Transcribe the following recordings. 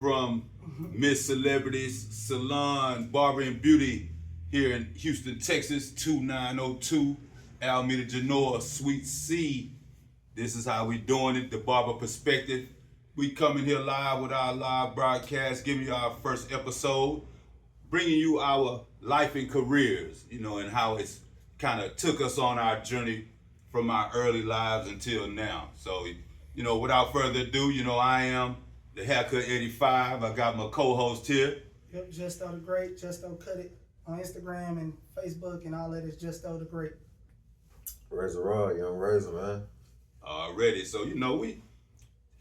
from Miss Celebrities Salon Barber and Beauty here in Houston, Texas, 2902 Alameda Genoa, Suite C. This is how we doing it, the Barber Perspective. We coming here live with our live broadcast, giving you our first episode, bringing you our life and careers, and how it's kind of took us on our journey from our early lives until now. So, without further ado, I am the Haircut 85. I got my co-host here. Yep, Justo the Great, Justo Cut It on Instagram and Facebook and all that is Justo the Great. Razor Rod, Young Razor, man. Already. So, we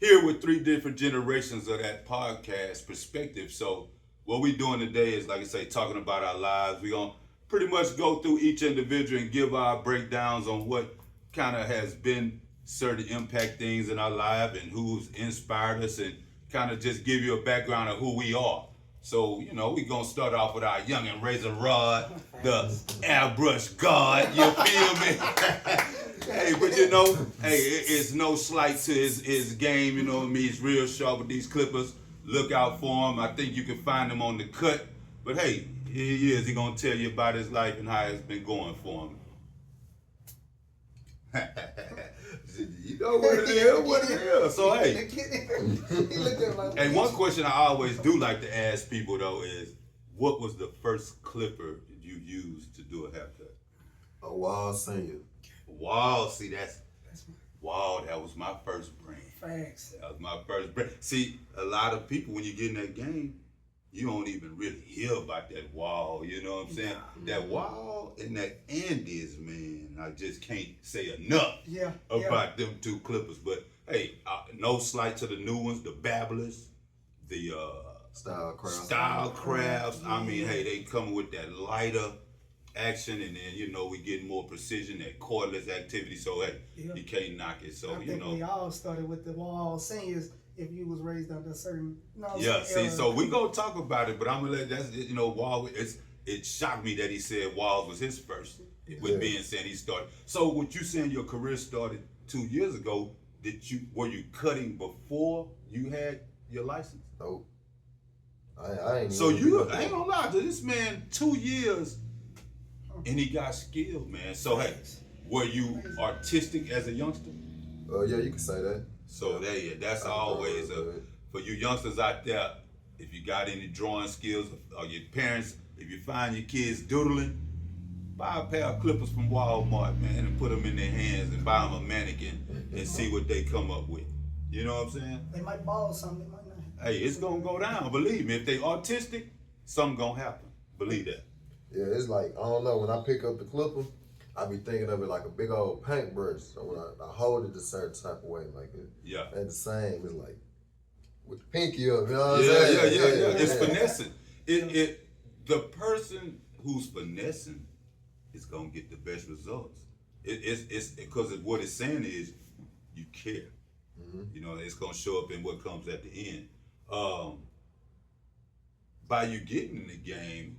here with three different generations of that podcast perspective. So what we doing today is, like I say, talking about our lives. We're going to pretty much go through each individual and give our breakdowns on what kind of has been certain impact things in our life and who's inspired us, and kind of just give you a background of who we are. So, we're going to start off with our young and razor rod, the airbrush god, you feel me? Hey, but it's no slight to his game, he's real sharp with these clippers. Look out for him. I think you can find him on the cut. But hey, here he is. He's going to tell you about his life and how it's been going for him. You know what it is. So hey, hey, one question I always do like to ask people though is, what was the first clipper you used to do a haircut? A wild senior. Wow, see that's wow. That was my first brand. Facts. That was my first brand. See, a lot of people when you get in that game, you don't even really hear about that wall. You know what I'm saying? That wall and that Andes, man. I just can't say enough about them two clippers. But hey, no slight to the new ones, the Babblers, the Style crafts. I mean, hey, they coming with that lighter action, and then we getting more precision, that cordless activity. So hey, you can't knock it. So I think we all started with the wall seniors. If you was raised under a certain so we gonna talk about it, but I'm gonna let Wall. It shocked me that he said Walls was his first. With being said he started. So what you saying your career started 2 years ago? Were you cutting before you had your license? Nope. I ain't. So I ain't gonna lie to this man, 2 years, and he got skilled, man. So hey, were you artistic as a youngster? Yeah, you can say that. So that's always for you youngsters out there. If you got any drawing skills, or your parents, if you find your kids doodling, buy a pair of clippers from Walmart, man, and put them in their hands and buy them a mannequin and see what they come up with. You know what I'm saying? They might ball something, they might not. Hey, it's gonna go down. Believe me, if they artistic, something gonna happen. Believe that. Yeah, it's like, I don't know, when I pick up the clipper, I be thinking of it like a big old paintbrush. So when I hold it a certain type of way, like it ain't the same. It's like with the pinky up, you know what I'm saying? Yeah. It's finessing. The person who's finessing is gonna get the best results. It's because what it's saying is you care. Mm-hmm. It's gonna show up in what comes at the end. By you getting in the game,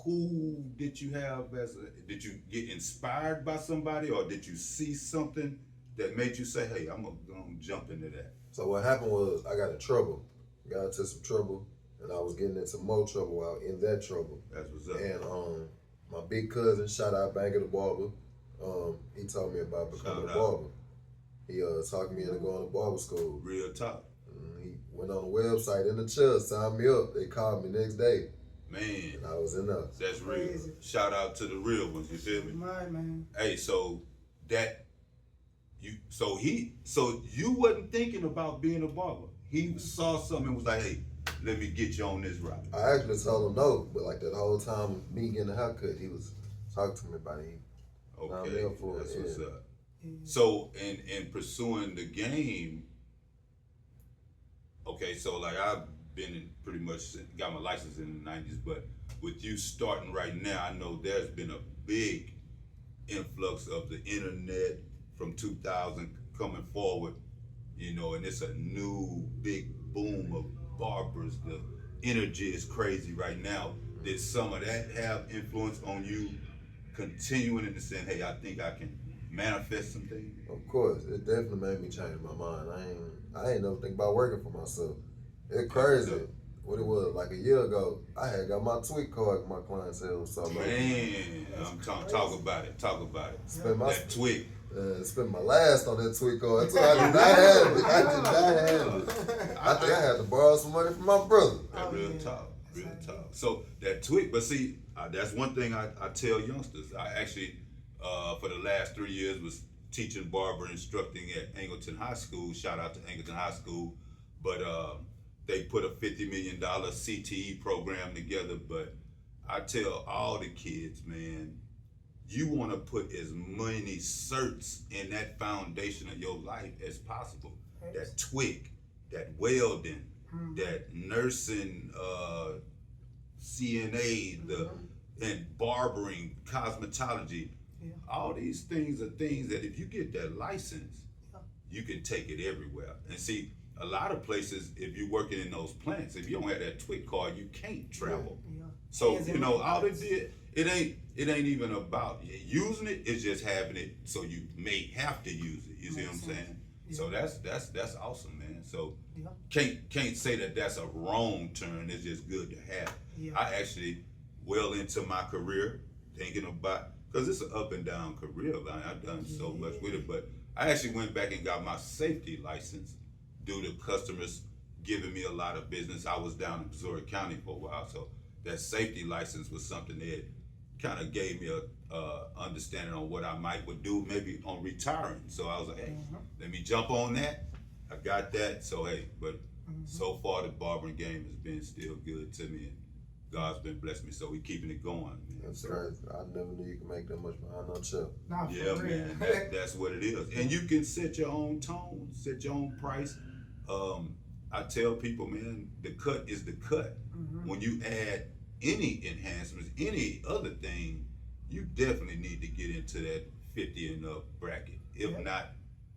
who did you have did you get inspired by somebody, or did you see something that made you say, hey, I'm gonna jump into that? So what happened was I got in trouble. Got into some trouble, and I was getting into more trouble while in that trouble. That's what's up. And my big cousin, shout out Banker the Barber, he told me about becoming a barber. He talked me into going to barber school. Real talk. He went on the website in the church, signed me up. They called me next day. Man, and I was in there. That's real. Crazy. Shout out to the real ones. You feel me? Right, man. Hey, so you wasn't thinking about being a barber. He saw something and was like, hey, let me get you on this route. I actually told him no, but like that whole time me getting a haircut, he was talking to me about it. Okay, that's what's up. So in pursuing the game, okay, so like I've been pretty much got my license in the 90s, but with you starting right now, I know there's been a big influx of the internet from 2000 coming forward, and it's a new big boom of barbers. The energy is crazy right now. Did some of that have influence on you continuing and saying, hey, I think I can manifest some things? Of course, it definitely made me change my mind. I ain't never think about working for myself. It's crazy. What it was, like a year ago, I had got my tweet card with my clientele. So man, I'm talk about it. Talk about it. Spend my that tweet. Spent my last on that tweet card. So I did not have it. I did not have it. I think I had to borrow some money from my brother. That real talk. Real talk. So that tweet, but see, that's one thing I tell youngsters. I actually, for the last 3 years, was teaching barber instructing at Angleton High School. Shout out to Angleton High School. But they put a $50 million CTE program together. But I tell all the kids, man, you want to put as many certs in that foundation of your life as possible. That twig, that welding, that nursing, CNA, and barbering, cosmetology. Yeah. All these things are things that if you get that license, you can take it everywhere. And see, a lot of places, if you're working in those plants, if you don't have that twig card, you can't travel. Yeah. So, you know, all it did, it ain't even about using it, it's just having it so you may have to use it. You see what I'm saying? Yeah. So that's awesome, man. So can't say that that's a wrong turn, it's just good to have. Yeah. I actually well into my career thinking about, because it's an up and down career, man. I've done so much with it, but I actually went back and got my safety license due to customers giving me a lot of business. I was down in Missouri County for a while, so that safety license was something that kind of gave me a understanding on what I would do, maybe on retiring. So I was like, hey, let me jump on that. I got that, so hey, but so far the barbering game has been still good to me, and God's been blessing me, so we keeping it going. Man. That's crazy. I never knew you could make that much behind no chip. Yeah, man, that's what it is. And you can set your own tone, set your own price. I tell people, man, the cut is the cut. When you add any enhancements, any other thing, you definitely need to get into that 50 and up bracket. If not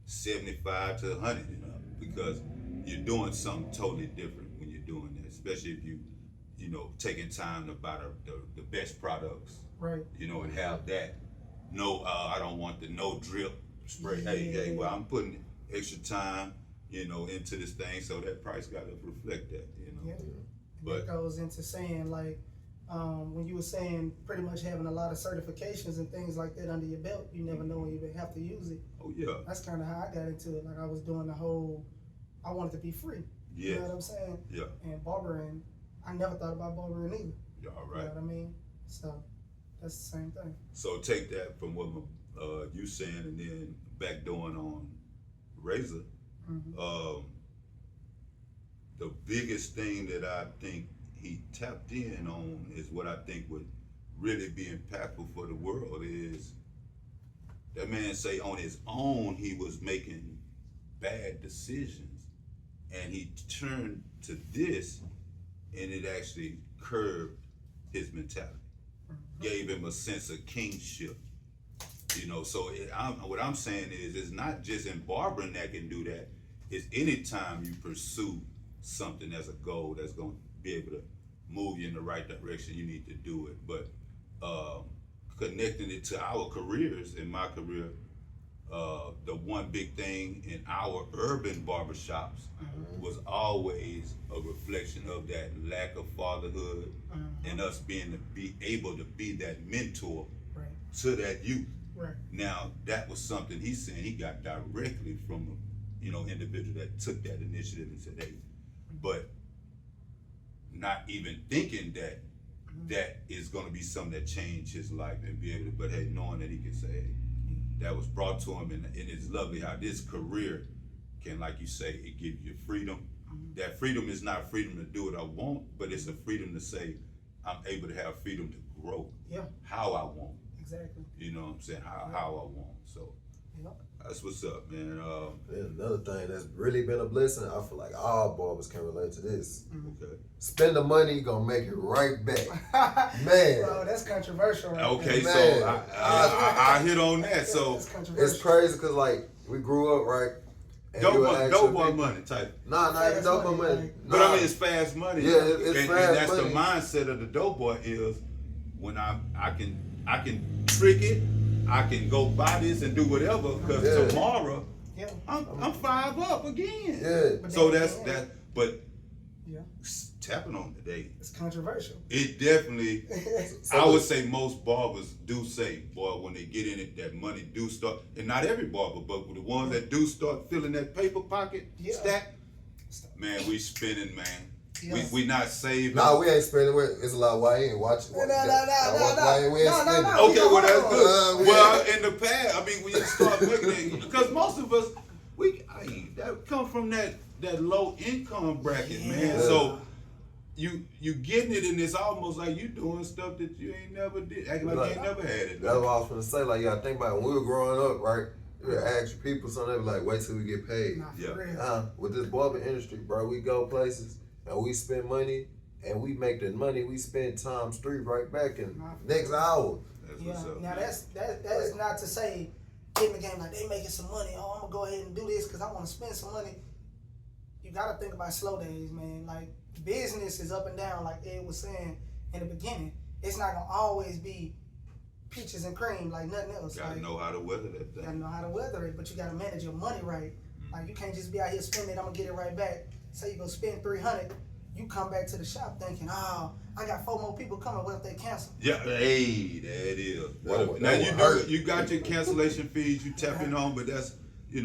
75 to 100 and up, because you're doing something totally different when you're doing that, especially if you know, taking time to buy the best products, right? You know, and have that. No, I don't want the no drip spray. Hey, well, I'm putting extra time, you know, into this thing, so that price got to reflect that, you know. Yeah. But it goes into saying, like, when you were saying pretty much having a lot of certifications and things like that under your belt, you never know when you have to use it. Oh yeah. That's kind of how I got into it. Like, I was doing the whole, I wanted to be free. Yeah. You know what I'm saying? Yeah. And barbering, I never thought about barbering either. Yeah, all right. You know what I mean? So that's the same thing. So take that from what you saying, and then backdooring on razor. The biggest thing that I think he tapped in on is what I think would really be impactful for the world is that man say on his own he was making bad decisions, and he turned to this and it actually curbed his mentality, gave him a sense of kingship. You know, so what I'm saying is it's not just in barbering that can do that, it's anytime you pursue something as a goal that's going to be able to move you in the right direction, you need to do it. But connecting it to our careers, in my career, the one big thing in our urban barbershops was always a reflection of that lack of fatherhood and us being able to be that mentor to that youth. Right. Now, that was something he's saying he got directly from a individual that took that initiative and said, hey, but not even thinking that that is going to be something that changed his life and be able to, but hey, knowing that he can say, hey, that was brought to him, and it's lovely how this career can, like you say, it gives you freedom. That freedom is not freedom to do what I want, but it's a freedom to say, I'm able to have freedom to grow how I want. Exactly. You know what I'm saying? How I want. So that's what's up, man. Another thing that's really been a blessing, I feel like all barbers can relate to this. Okay. Spend the money, you're gonna make it right back. Man. Bro, that's controversial. Right okay, there. So I hit on that. So it's crazy because like we grew up, right? Dope boy money type. Not even dope boy money. But I mean, it's fast money. Yeah, it's fast money. And that's the mindset of the dope boy is when I can trick it. I can go buy this and do whatever because tomorrow I'm 5 up again. Yeah. So that's that. But tapping on today. It's controversial. It definitely, I would say most barbers do say, boy, when they get in it, that money do start, and not every barber, but the ones that do start filling that paper pocket stack, man, we spinning, man. Yeah. We not saving. Nah, we ain't spending. It's a lot of why you ain't watching. No. We ain't spending. Okay, well that's good. Well, in the past, I mean, when you start making it, because most of us, that come from that low income bracket, man. So you getting it, and it's almost like you doing stuff that you ain't never did, acting like you ain't never had it. That's what I was gonna say. Like, yeah, think about it. When we were growing up, right? You ask people something, they be like, wait till we get paid. With this barber industry, bro, we go places and we spend money, and we make the money we spend times 3 right back in next hour. Now that's not to say in the game like they making some money. Oh, I'm gonna go ahead and do this because I want to spend some money. You gotta think about slow days, man. Like business is up and down, like Ed was saying in the beginning. It's not gonna always be peaches and cream like nothing else. Gotta know how to weather that thing. Gotta know how to weather it, but you gotta manage your money right. Like you can't just be out here spending it. I'm gonna get it right back. Say you go spend $300, you come back to the shop thinking, oh, I got 4 more people coming. What if they cancel? Yeah, hey, that is. Now you got your cancellation fees you tapping on, but that's you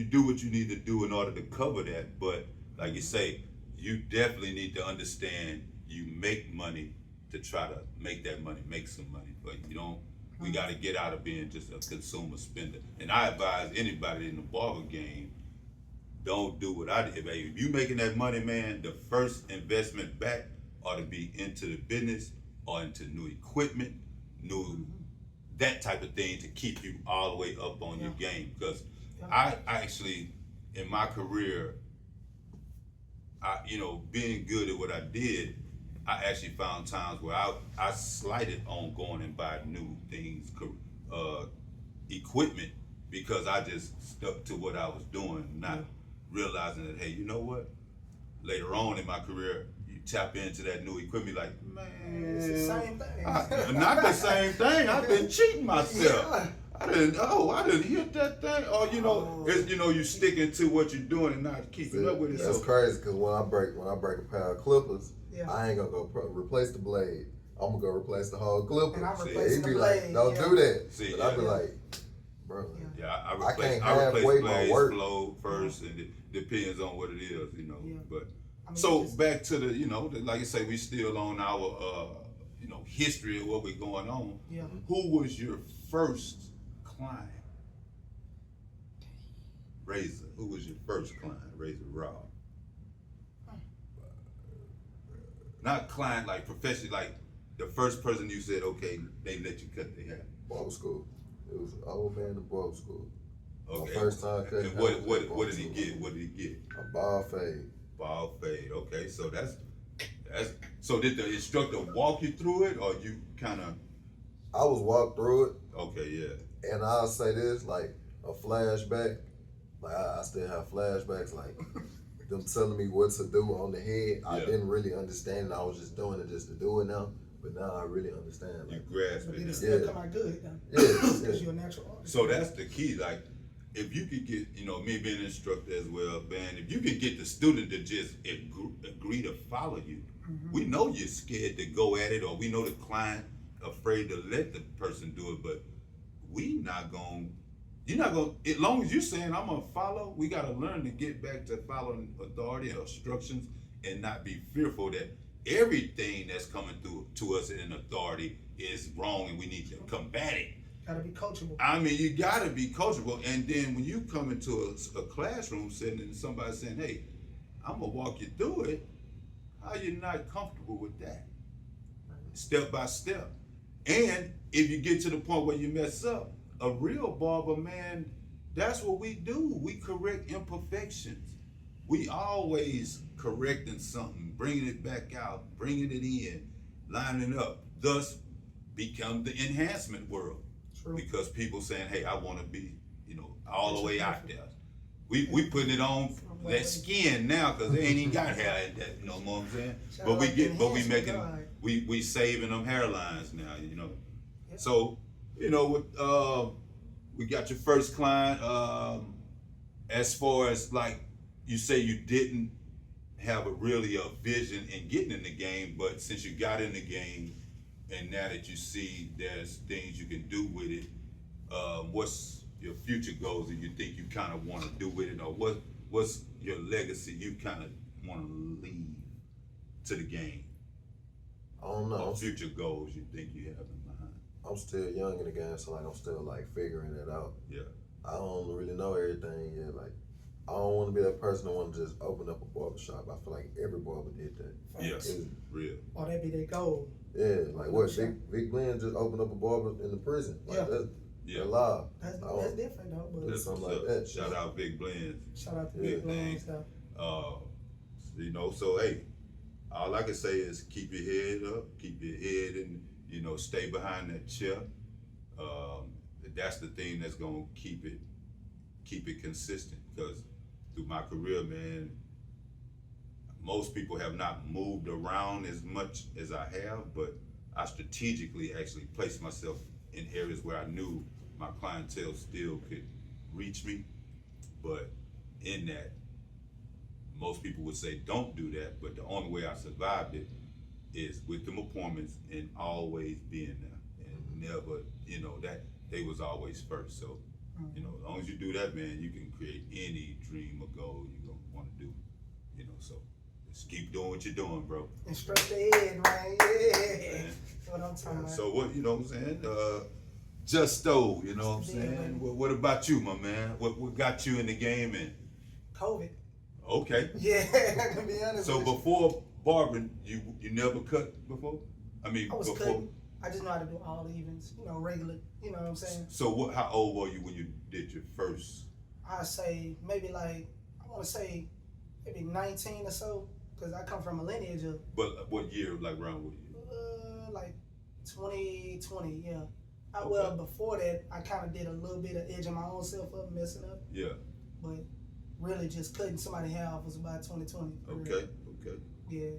do what you need to do in order to cover that. But like you say, you definitely need to understand you make money to try to make that money, make some money. But you don't. We got to get out of being just a consumer spender. And I advise anybody in the barber game, don't do what I did, baby. If you making that money, man, the first investment back ought to be into the business or into new equipment, that type of thing to keep you all the way up on your game. Because I actually, in my career, being good at what I did, I actually found times where I slighted on going and buying new things, equipment, because I just stuck to what I was doing, not realizing that, hey, you know what? Later on in my career, you tap into that new equipment, like, man, it's the same thing. Not the same thing. I've been cheating myself. I didn't hit that thing. Or you sticking to what you're doing and not keeping up with it. That's crazy, because when I break a pair of clippers, I ain't gonna go replace the blade. I'm gonna go replace the whole clipper. And I'm replacing the blade. Like, don't do that. But I be like, bro. I replace blades, flow first, and it depends on what it is, But so back to the, like I say, we still on our, history of what we're going on. Yeah. Who was your first client? Razor. Who was your first client? Razor Rob. Not client like professionally, like the first person you said, okay, they let you cut their hair. Barber school. It was an old man in barber school. Okay. My first time cutting hair. And what did he get? What did he get? A bald fade. Bald fade. Okay, so that's. So did the instructor walk you through it, or you kind of? I was walked through it. Okay, yeah. And I'll say this, like a flashback. Like I still have flashbacks, like. Them telling me what to do on the head. I didn't really understand it. I was just doing it just to do it now. But now I really understand. You grasp it. It'll still come out good now. Because you're a natural artist. So that's the key. Like, if you could get, me being an instructor as well, man, if you could get the student to just agree to follow you, we know you're scared to go at it, or we know the client afraid to let the person do it, but you're not going to, as long as you're saying I'm going to follow, we got to learn to get back to following authority and instructions and not be fearful that everything that's coming through to us in authority is wrong and we need to combat it. Got to be coachable. I mean, you got to be coachable. And then when you come into a classroom setting and somebody saying, hey, I'm going to walk you through it, how you not comfortable with that? Step by step. And if you get to the point where you mess up, a real barber, man, that's what we do. We correct imperfections. We always correcting something, bringing it back out, bringing it in, lining up. Thus, become the enhancement world. True. Because people saying, hey, I want to be, all the way out there. We putting it on that skin now because they ain't even got hair in that, you know what I'm saying? We saving them hairlines now, Yeah. So, we got your first client. As far as like you say, you didn't have really a vision in getting in the game, but since you got in the game and now that you see there's things you can do with it, what's your future goals that you think you kind of want to do with it, or what's your legacy you kind of want to leave to the game? I don't know. Or future goals you think you have in mind? I'm still young in the game, so like I'm still like figuring it out. Yeah. I don't really know everything yet. Like I don't want to be that person that want to just open up a barbershop. I feel like every barber did that. Yes, real. Or that be their goal. Yeah, like what? Vic Glenn just opened up a barber in the prison. Like that's live. That's different though. But That's something like that. Shout out Big Blends. Shout out to Big Blends though. You know, so hey, all I can say is keep your head up, keep your head and, you know, stay behind that chair. That's the thing that's gonna keep it consistent, because through my career, man, most people have not moved around as much as I have, but I strategically actually placed myself in areas where I knew my clientele still could reach me. But in that, most people would say don't do that, but the only way I survived it is with them appointments and always being there and never, you know, that they was always first. So, you know, as long as you do that, man, you can create any dream or goal you're gonna want to do, you know, so just keep doing what you're doing, bro. And stretch the head, man, yeah. That's what I'm talking about. So what, you know what I'm saying? Justo, you know what I'm saying? What about you, my man? What got you in the game? And COVID. Okay. Yeah, I can be honest. So with you. before barbering, you never cut before? I mean, I was before. cutting. I just know how to do all evens, you know, regular. You know what I'm saying? So how old were you when you did your first? I say maybe like I want to say maybe 19 or so, because I come from a lineage of. But what year, like around what year? Like 2020, yeah. Okay. Well, before that, I kind of did a little bit of edging my own self up, messing up. Yeah. But really, just cutting somebody hair off was about 2020. Okay. Yeah.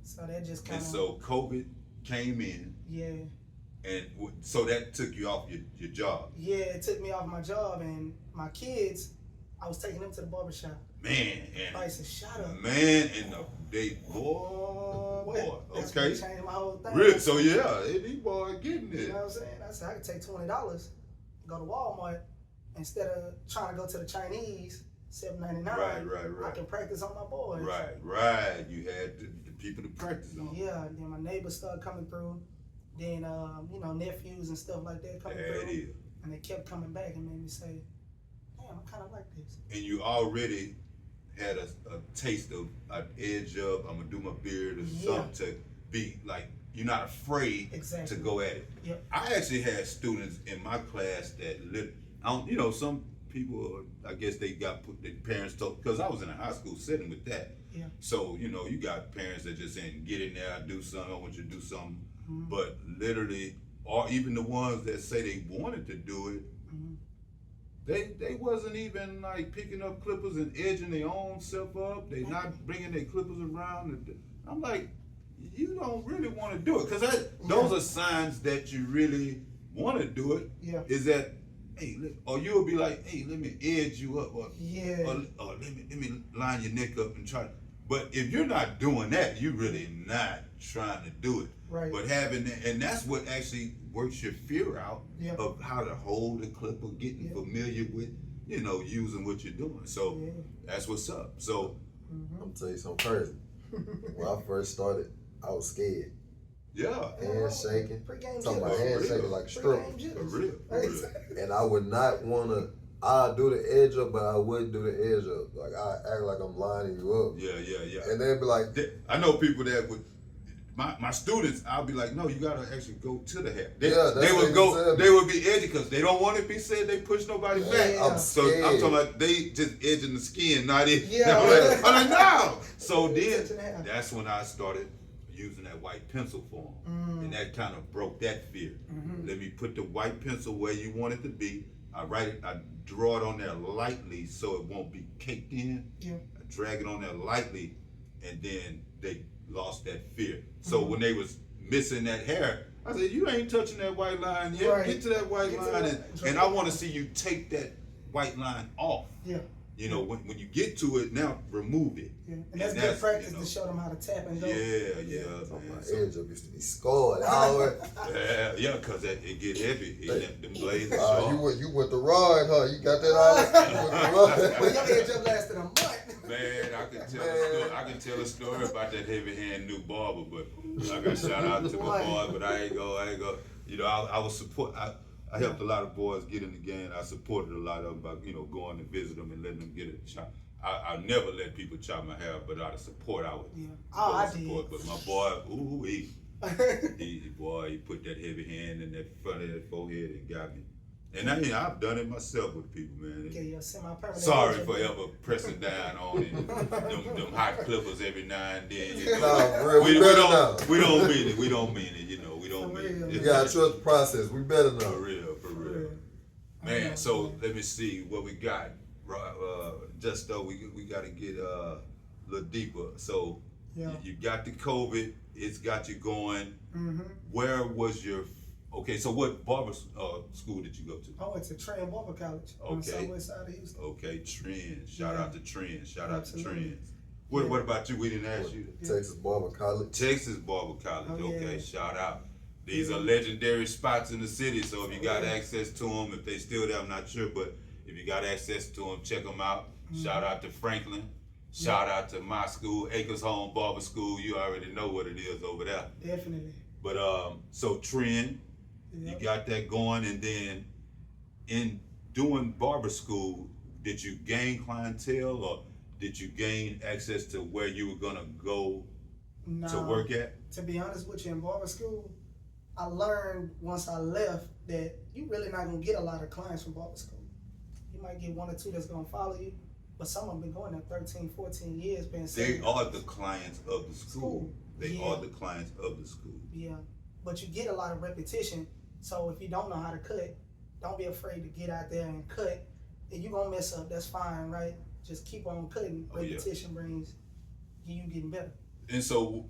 So that just kind And of. so COVID came in. Yeah. And so that took you off your job. Yeah, it took me off my job, and my kids, I was taking them to the barbershop. Man, and Prices shot up. Man, and boy. That's Okay. what changed my whole thing. Really? So yeah, these boy getting it. You know what I'm saying? I said I could take $20, go to Walmart, instead of trying to go to the Chinese, $7.99. Right. I can practice on my boys. Right. You had the people to practice on. Yeah, and then my neighbors started coming through. Then, you know, nephews and stuff like that coming through. It is. And they kept coming back and made me say, damn, I kind of like this. And you already had a taste of an edge up, I'm gonna do my beard or something to be like, you're not afraid to go at it. Yep. I actually had students in my class that you know, some people, I guess they got put, their parents told, because I was in a high school setting with that. Yeah. So, you know, you got parents that just saying, get in there, do something, I want you to do something. Mm-hmm. But literally, or even the ones that say they wanted to do it, they wasn't even like picking up clippers and edging their own self up. They not bringing their clippers around. I'm like, you don't really want to do it, because those are signs that you really want to do it. Yeah. Is that, hey, or you'll be like, hey, let me edge you up, or let me line your neck up and try. But if you're not doing that, you're really not trying to do it. Right. But and that's what actually works your fear out of how to hold the clipper, getting familiar with, you know, using what you're doing. So that's what's up. So I'm gonna tell you something crazy. When I first started, I was scared. Yeah. Hands shaking. Pre-game Talking about jitters. hands shaking like a stripper. For real. And I would not wanna. I'd do the edge up, but I wouldn't do the edge up. Like I act like I'm lining you up. Yeah. And they'd be like, I know people that would. My students, I'll be like, no, you gotta actually go to the hair. They would be edgy because they don't want to be said they push nobody back. I'm scared. So I'm talking about they just edging the skin, not it. Yeah. I'm like, no. So then that's when I started using that white pencil for them, and that kind of broke that fear. Let me put the white pencil where you want it to be. I draw it on there lightly so it won't be caked in. Yeah. I drag it on there lightly, and then they lost that fear. So when they was missing that hair, I said, you ain't touching that white line yet. Right. Get to that white line, and I want to see you take that white line off. Yeah. You know, when you get to it, now remove it. Yeah. And that's good practice to show them how to tap and go. Yeah, My man. edge up used to be scored. Yeah, because it get heavy. Them blades are sharp. You went the rod, huh? You got that all? You went the rod. Well, your edge up lasted a month. Man, I can tell a story about that heavy hand new barber, but I got shout out to my boy, but I ain't go. You know, I was support. I helped a lot of boys get in the game. I supported a lot of them by, going to visit them and letting them get a chop. I never let people chop my hair, but out of support, I would. Yeah. Oh, I support. did. But my boy, he put that heavy hand in that front of that forehead and got me. And I've done it myself with people, man. Okay, you're semi-permanent. Sorry for ever pressing down on it. them hot clippers every now and then. Nah, for real, we don't mean it. We don't mean it. We don't mean it. You gotta trust the process. We better know. For real. Man, so let me see what we got. Just though we got to get a little deeper. So you got the COVID. It's got you going. Mm-hmm. Where was your? Okay, so what barber school did you go to? I went to Trend Barber College on the southwest side of Houston. Okay, Trend. Shout out to Trend. Shout out to Trend. What about you? We didn't ask you. Texas Barber College. Texas Barber College. Oh, okay, shout out. These are legendary spots in the city, so if you got access to them, if they still there, I'm not sure, but if you got access to them, check them out. Mm-hmm. Shout out to Franklin. Shout out to my school, Acres Home Barber School. You already know what it is over there. Definitely. But so Trend, you got that going, and then in doing barber school, did you gain clientele or did you gain access to where you were gonna go to work at? To be honest with you, in barber school, I learned once I left that you really not gonna get a lot of clients from barber school. You might get one or two that's gonna follow you, but some of them been going there 13, 14 years. They are the clients of the school. They are the clients of the school. Yeah, but you get a lot of repetition. So if you don't know how to cut, don't be afraid to get out there and cut. If you're gonna mess up, that's fine, right? Just keep on cutting. Repetition brings you getting better. And so